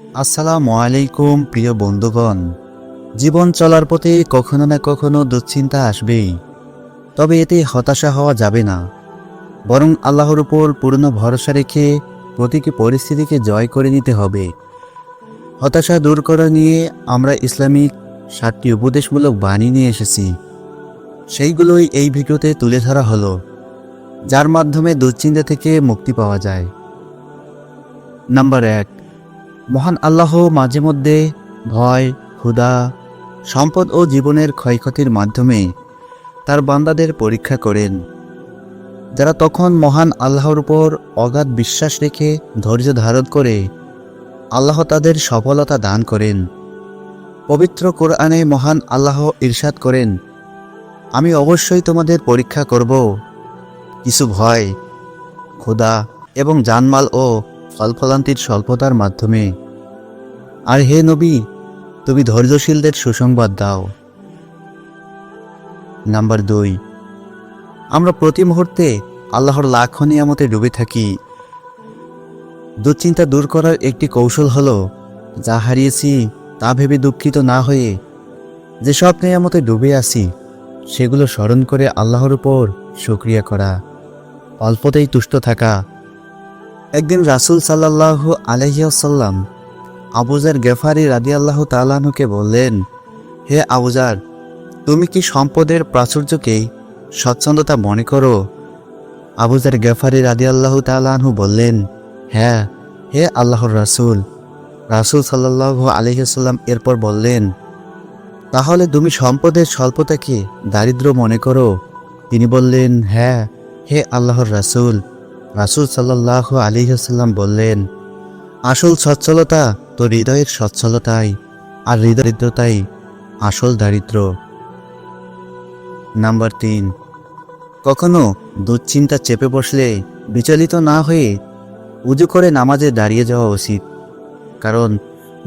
আসসালামু আলাইকুম প্রিয় বন্ধুগণ। জীবন চলার পথে কখনো না কখনো দুশ্চিন্তা আসবেই, তবে এতে হতাশা হওয়া যাবে না, বরং আল্লাহর উপর পূর্ণ ভরসা রেখে প্রতিটি পরিস্থিতিকে জয় করে নিতে হবে। হতাশা দূর করা নিয়ে আমরা ইসলামিক 7টি উপদেশমূলক বাণী নিয়ে এসেছি। সেইগুলোই এই ভিডিওতে তুলে ধরা হলো, যার মাধ্যমে দুশ্চিন্তা থেকে মুক্তি পাওয়া যায়। নাম্বার 1, মহান আল্লাহ মাঝে মধ্যে ভয়, ক্ষুধা, সম্পদ ও জীবনের ক্ষয়ক্ষতির মাধ্যমে তার বান্দাদের পরীক্ষা করেন। যারা তখন মহান আল্লাহর উপর অগাধ বিশ্বাস রেখে ধৈর্য ধারণ করে, আল্লাহ তাদের সফলতা দান করেন। পবিত্র কোরআনে মহান আল্লাহ ইরশাদ করেন, আমি অবশ্যই তোমাদের পরীক্ষা করব কিছু ভয়, ক্ষুধা এবং জানমাল ও ফলফলান্তির স্বল্পতার মাধ্যমে। আর হে নবী, তুমি ধৈর্যশীলদের সুসংবাদ দাও। নাম্বার 2, আমরা প্রতি মুহূর্তে আল্লাহর লাখো নিয়ামতে ডুবে থাকি। দুশ্চিন্তা দূর করার একটি কৌশল হলো, যা হারিয়েছি তা ভেবে দুঃখিত না হয়ে যেসব নিয়ামতে ডুবে আছি সেগুলো স্মরণ করে আল্লাহর উপর শুকরিয়া করা, অল্পতেই তুষ্ট থাকা। একদিন রাসূল সাল্লাল্লাহু আলাইহি ওয়াসাল্লাম আবুজার গেফারি রাদিয়াল্লাহু তাআলা আনহুকে বললেন, হে আবুজার, তুমি কি সম্পদের প্রাচুর্যকেই স্বচ্ছন্দতা মনে করো? আবুজার গেফারি রাদিয়াল্লাহু তাআলা আনহু বললেন, হ্যাঁ হে আল্লাহর রাসূল। রাসূল সাল্লাল্লাহু আলাইহি ওয়াসাল্লাম এরপর বললেন, তাহলে তুমি সম্পদের স্বল্পতাকে দারিদ্র্য মনে করো? তিনি বললেন, হ্যাঁ হে আল্লাহর রাসূল। রাসূল সাল্লাল্লাহু আলাইহি ওয়াসাল্লাম বললেন, আসল সচ্ছলতা তো হৃদয়ের সচ্ছলতাই, আর হৃদয়দারিদ্রতাই আসল দারিদ্র। নাম্বার 3, কখনো দুশ্চিন্তা চেপে বসলে বিচলিত না হয়ে উজু করে নামাজে দাঁড়িয়ে যাওয়া উচিত, কারণ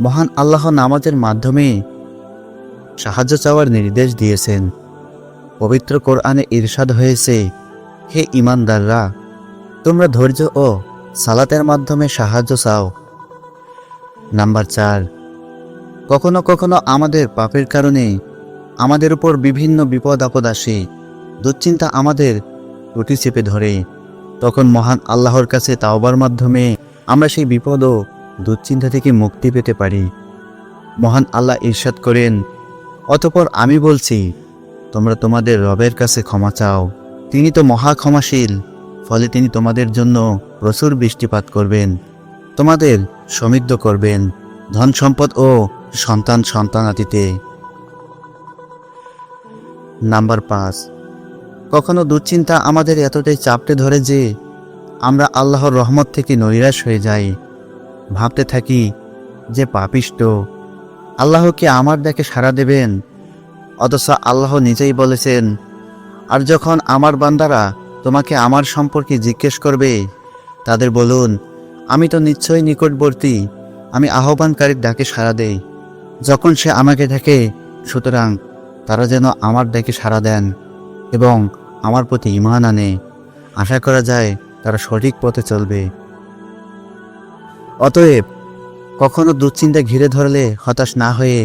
মহান আল্লাহ নামাজের মাধ্যমে সাহায্য চাওয়ার নির্দেশ দিয়েছেন। পবিত্র কোরআনে ইরশাদ হয়েছে, হে ঈমানদাররা, তোমরা ধৈর্য ও সালাতের মাধ্যমে সাহায্য চাও। নাম্বার 4, কখনো কখনো আমাদের পাপের কারণে আমাদের উপর বিভিন্ন বিপদ আপদ আসে। দুশ্চিন্তা আমাদের রুটি চেপে ধরে। তখন মহান আল্লাহর কাছে তাওবার মাধ্যমে আমরা সেই বিপদ ও দুশ্চিন্তা থেকে মুক্তি পেতে পারি। মহান আল্লাহ ইরশাদ করেন, অতঃপর আমি বলছি, তোমরা তোমাদের রবের কাছে ক্ষমা চাও, তিনি তো মহা ক্ষমাশীল, ফলে তিনি তোমাদের জন্য প্রচুর বৃষ্টিপাত করবেন, তোমাদের সমৃদ্ধ করবেন ধন সম্পদ ও সন্তানাদিতে। নাম্বার 5, কখনো দুশ্চিন্তা আমাদের এতটাই চাপটে ধরে যে আমরা আল্লাহর রহমত থেকে নৈরাশ হয়ে যাই। ভাবতে থাকি যে পাপিষ্ঠ, আল্লাহ কি আমার ডাকে সাড়া দেবেন? অথচ আল্লাহ নিজেই বলেছেন, আর যখন আমার বান্দারা তোমাকে আমার সম্পর্কে জিজ্ঞেস করবে, তাদের বলুন, আমি তো নিশ্চয়ই নিকটবর্তী, আমি আহ্বানকারীর ডাকে সাড়া দেই যখন সে আমাকে ডাকে। সুতরাং তারা যেন আমার ডাকে সাড়া দেন এবং আমার প্রতি ঈমান আনে। আশা করা যায় তারা সঠিক পথে চলবে। অতএব কখনো দুশ্চিন্তা ঘিরে ধরলে হতাশ না হয়ে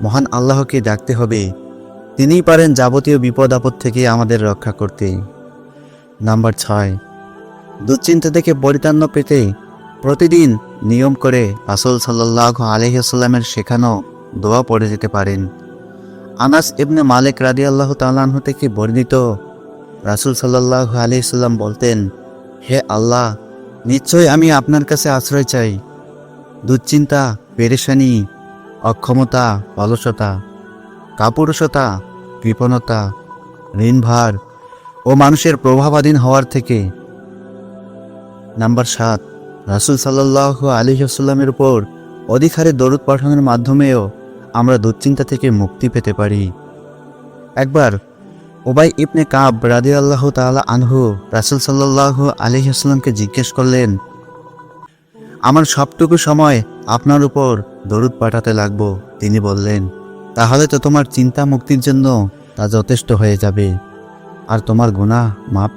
মহান আল্লাহকে ডাকতে হবে। তিনিই পারেন যাবতীয় বিপদ আপদ থেকে আমাদের রক্ষা করতে। নাম্বার 6, দুশ্চিন্তা থেকে পরিত্রাণ পেতে প্রতিদিন নিয়ম করে রাসূল সাল্লাল্লাহু আলাইহি ওয়াসাল্লামের শেখানো দোয়া পড়ে যেতে পারেন। আনাস ইবনে মালিক রাদিয়াল্লাহু তাআলা আনহু থেকে বর্ণিত, রাসূল সাল্লাল্লাহু আলাইহি ওয়াসাল্লাম বলতেন, হে আল্লাহ, নিশ্চয় আমি আপনার কাছে আশ্রয় চাই দুশ্চিন্তা, পেরেশানি, অক্ষমতা, অলসতা, কাপুরুষতা, কৃপণতা, ঋণভার ও মানুষের প্রভাবাধীন হওয়ার থেকে। নাম্বার 7, রাসূল সাল্লাল্লাহু আলাইহি ওয়াসাল্লামের উপর অধিক হারে দরুদ পাঠানোর মাধ্যমেও আমরা দুশ্চিন্তা থেকে মুক্তি পেতে পারি। একবার উবাই ইবনে কাব রাদিয়াল্লাহু তাআলা আনহু রাসূল সাল্লাল্লাহু আলাইহি ওয়াসাল্লামকে জিজ্ঞেস করলেন, আমার সবটুকু সময় আপনার উপর দরুদ পাঠাতে লাগবো। তিনি বললেন, তাহলে তো তোমার চিন্তা মুক্তির জন্য তা যথেষ্ট হয়ে যাবে, আর তোমার গুনাহ মাফ